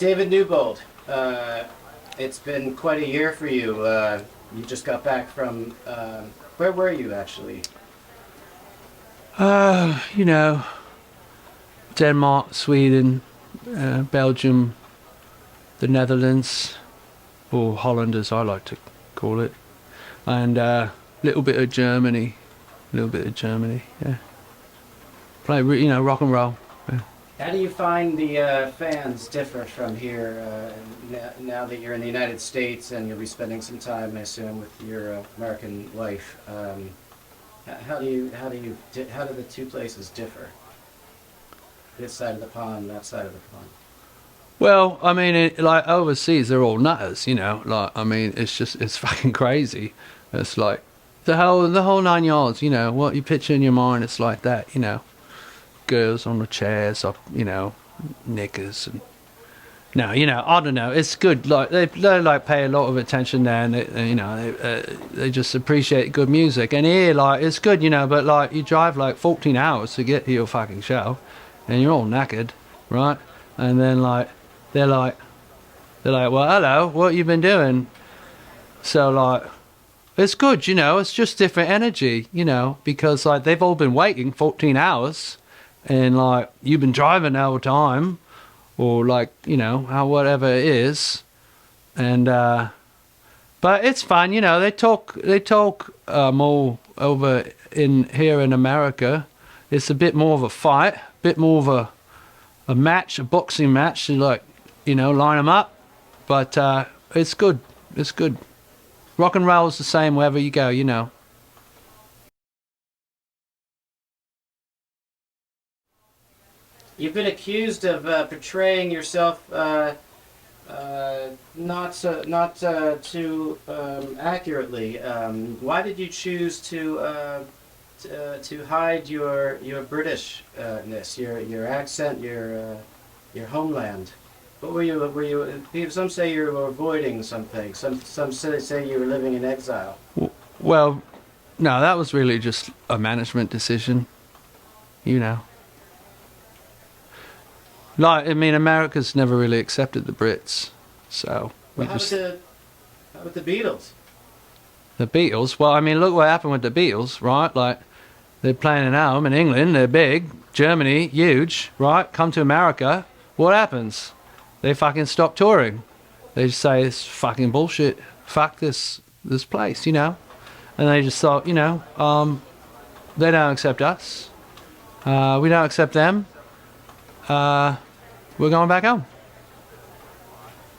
David Newbould, it's been quite a year for you. You just got back from, where were you actually? You know, Denmark, Sweden, Belgium, the Netherlands, or Holland as I like to call it, and a little bit of Germany, yeah. Play, rock and roll. Yeah. How do you find the fans differ from here now that you're in the United States and you'll be spending some time, I assume, with your American wife? How do the two places differ? This side of the pond, that side of the pond. Well, I mean, like overseas, they're all nutters, Like, I mean, it's fucking crazy. It's like the whole 9 yards, What you picture in your mind, it's like that. Girls on the chairs, up, knickers, and no, I don't know. It's good. Like they like pay a lot of attention there, and they just appreciate good music. And here, like, it's good, But like, you drive like 14 hours to get to your fucking show, and you're all knackered, right? And then like they're like, well, hello, what you been doing? So like, it's good, It's just different energy, because like they've all been waiting 14 hours, and like you've been driving the whole time, or like how whatever it is, and but it's fun, they talk more over in here in America. It's a bit more of a fight, a bit more of a match, a boxing match, to like line them up, but it's good, it's good. Rock and roll is the same wherever you go. You've been accused of portraying yourself not too accurately. Why did you choose to hide your Britishness, your accent, your homeland? What were you? Some say you were avoiding something. Some say you were living in exile. Well, no, that was really just a management decision, you know. Like, I mean, America's never really accepted the Brits, so we Well, how about the Beatles? the Beatles. Well, I mean, look what happened with the Beatles, right? Like, they're playing at home in England, they're big, Germany, huge, right? Come to America, what happens? They fucking stop touring. They just say it's fucking bullshit. Fuck this place, And they just thought, they don't accept us. We don't accept them. We're going back home.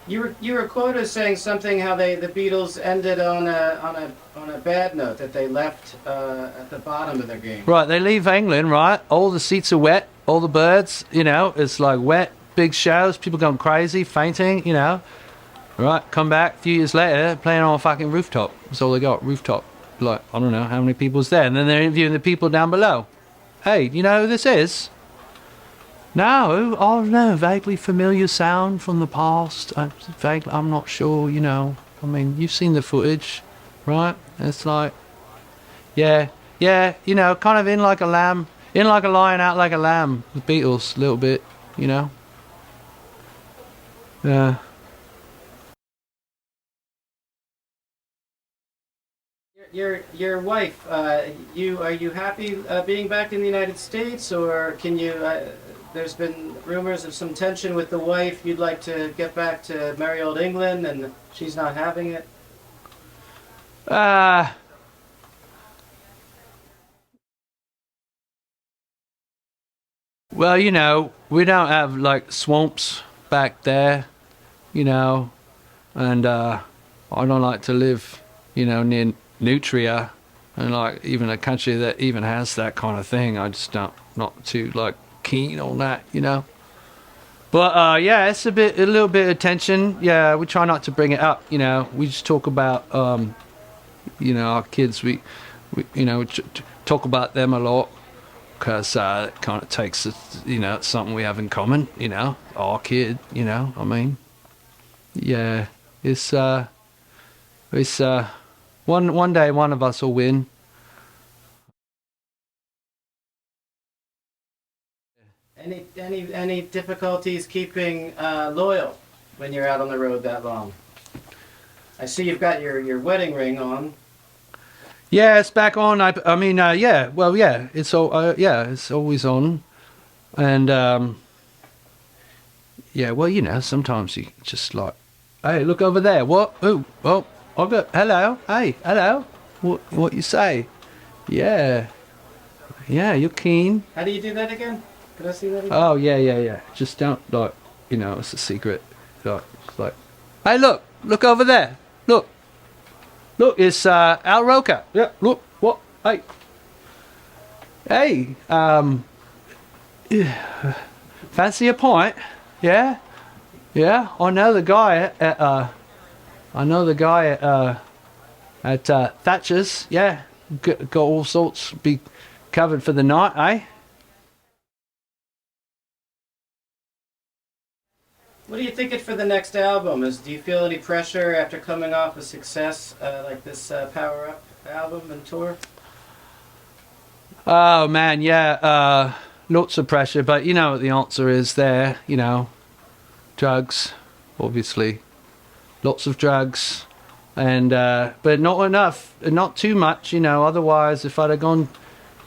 You were quoted as saying something how the Beatles ended on a bad note, that they left at the bottom of their game. Right, they leave England, right? All the seats are wet, all the birds, it's like wet, big shows, people going crazy, fainting, Right, come back a few years later, playing on a fucking rooftop. That's all they got, rooftop. Like, I don't know how many people's there. And then they're interviewing the people down below. Hey, do you know who this is? No, oh no, vaguely familiar sound from the past. I'm not sure, I mean, you've seen the footage, right? It's like, yeah, kind of in like a lamb, in like a lion, out like a lamb. The Beatles, a little bit, Yeah. Your wife, are you happy being back in the United States, or can you? There's been rumors of some tension with the wife. You'd like to get back to merry old England, and she's not having it. Well, we don't have like swamps back there, and I don't like to live, near nutria, and like even a country that even has that kind of thing. I just not too like keen on that, But yeah, it's a little bit of tension. Yeah, we try not to bring it up. We just talk about our kids. We talk about them a lot, because it kind of takes us, it's something we have in common. Our kid. I mean, yeah, it's one day one of us will win. Any difficulties keeping loyal when you're out on the road that long? I see you've got your wedding ring on. Yeah, it's back on. I mean, yeah. Well, yeah. It's all. Yeah, it's always on. And yeah. Well, you know, sometimes you just like, hey, look over there. What? Oh, I got. Hello. Hey, hello. What you say? Yeah. Yeah, you're keen. How do you do that again? Could I see that again? Oh, yeah. Just don't like. You know, it's a secret. Like, it's like, hey, look over there. Look, it's Al Roker. Yeah, look, what? Hey, yeah. Fancy a pint? Yeah, I know the guy at Thatcher's. Yeah, got all sorts. Be covered for the night, eh? What are you thinking for the next album? Do you feel any pressure after coming off a success like this Power Up album and tour? Oh man, yeah, lots of pressure, but you know what the answer is there, you know, drugs, obviously, lots of drugs, and but not enough, not too much, you know, otherwise if I'd have gone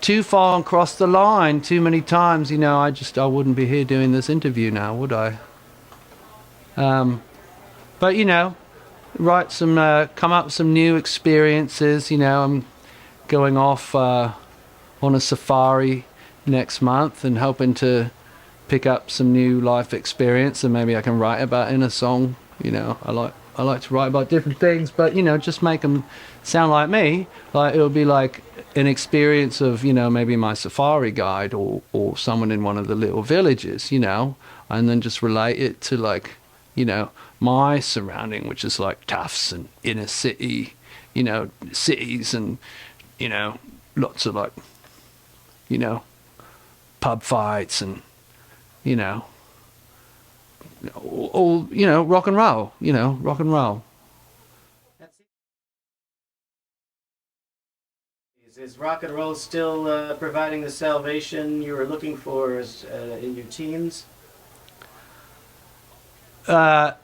too far and crossed the line too many times, you know, I wouldn't be here doing this interview now, would I? But you know, come up with some new experiences, you know, I'm going off on a safari next month and hoping to pick up some new life experience and maybe I can write about in a song. You know, I like to write about different things, but you know, just make them sound like me. Like it'll be like an experience of, you know, maybe my safari guide or someone in one of the little villages, you know, and then just relate it to like, you know, my surrounding, which is like Tufts and inner city, you know, cities and, you know, lots of like, you know, pub fights and, you know, all you know, rock and roll, you know, rock and roll. Is rock and roll still providing the salvation you were looking for in your teens? Well,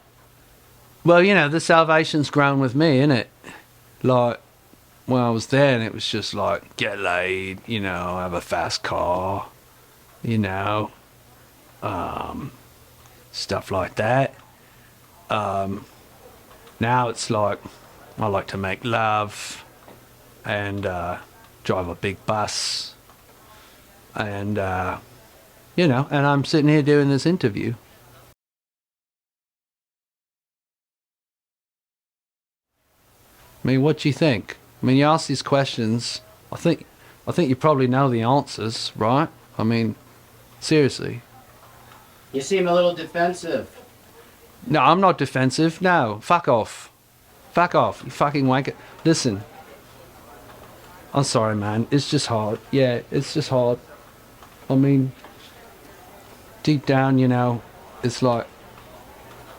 you know, the salvation's grown with me, innit? Like, when I was there, and it was just like, get laid, you know, have a fast car, you know, stuff like that. Now it's like, I like to make love and drive a big bus and, you know, and I'm sitting here doing this interview. I mean, what do you think? I mean, you ask these questions. I think you probably know the answers, right? I mean, seriously. You seem a little defensive. No, I'm not defensive. No, fuck off. Fuck off, you fucking wanker. Listen. I'm sorry, man. It's just hard. Yeah, it's just hard. I mean, deep down, you know, it's like,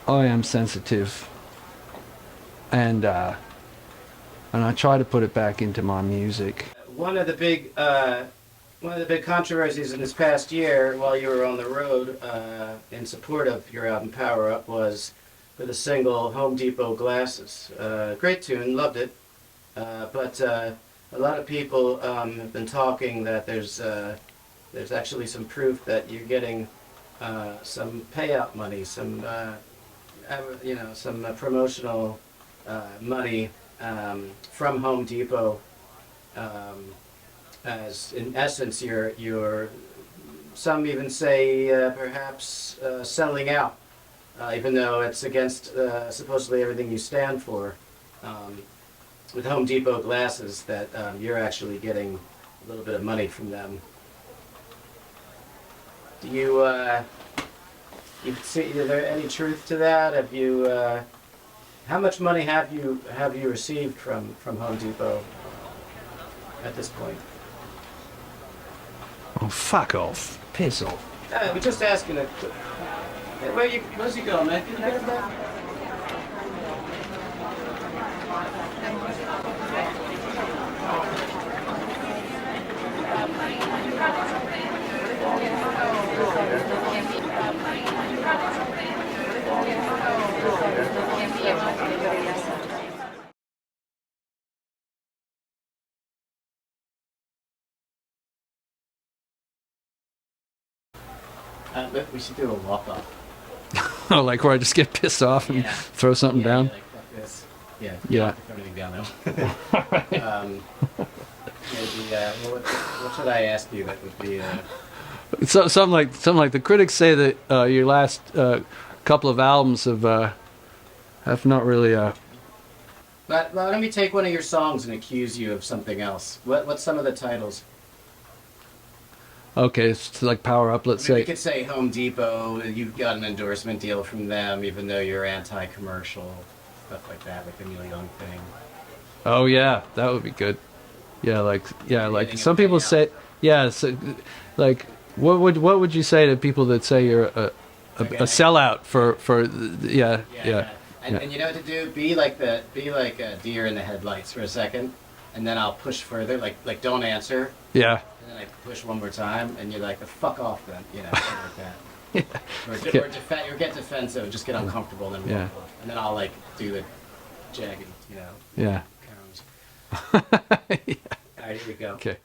I am sensitive. And I try to put it back into my music. One of the big controversies in this past year, while you were on the road in support of your album Power Up, was for the single Home Depot Glasses. Great tune, loved it. But a lot of people have been talking that there's actually some proof that you're getting some payout money, some you know, some promotional money from Home Depot, as in essence you're some even say perhaps selling out, even though it's against supposedly everything you stand for. With Home Depot glasses, that you're actually getting a little bit of money from them. Do you see? Is there any truth to that? Have you? How much money have you received from Home Depot at this point? Oh, fuck off. Piss off. We're just asking a quick... Where's he going, man? Can you get him back? We should do a walk-off. Oh, like where I just get pissed off and throw something down. Like, fuck this. Yeah. Yeah. Throw everything down though. What should I ask you that would be? So something like the critics say that your last couple of albums have not really. Let me take one of your songs and accuse you of something else. What's some of the titles? Okay, it's like Power Up. Let's We say. could say Home Depot. You've got an endorsement deal from them, even though you're anti-commercial, stuff like that, like the Neil Young thing. Oh yeah, that would be good. Like Getting some it people paid say. Yeah, so, like what would you say to people that say you're a sellout for yeah. And you know what to do? Be like a deer in the headlights for a second, and then I'll push further. Like don't answer. Yeah. And then I push one more time, and you're like, the fuck off then, something like that. Or get defensive, just get uncomfortable, and then walk off. And then I'll like do the jagged, Yeah. cones. All right, here we go. Okay.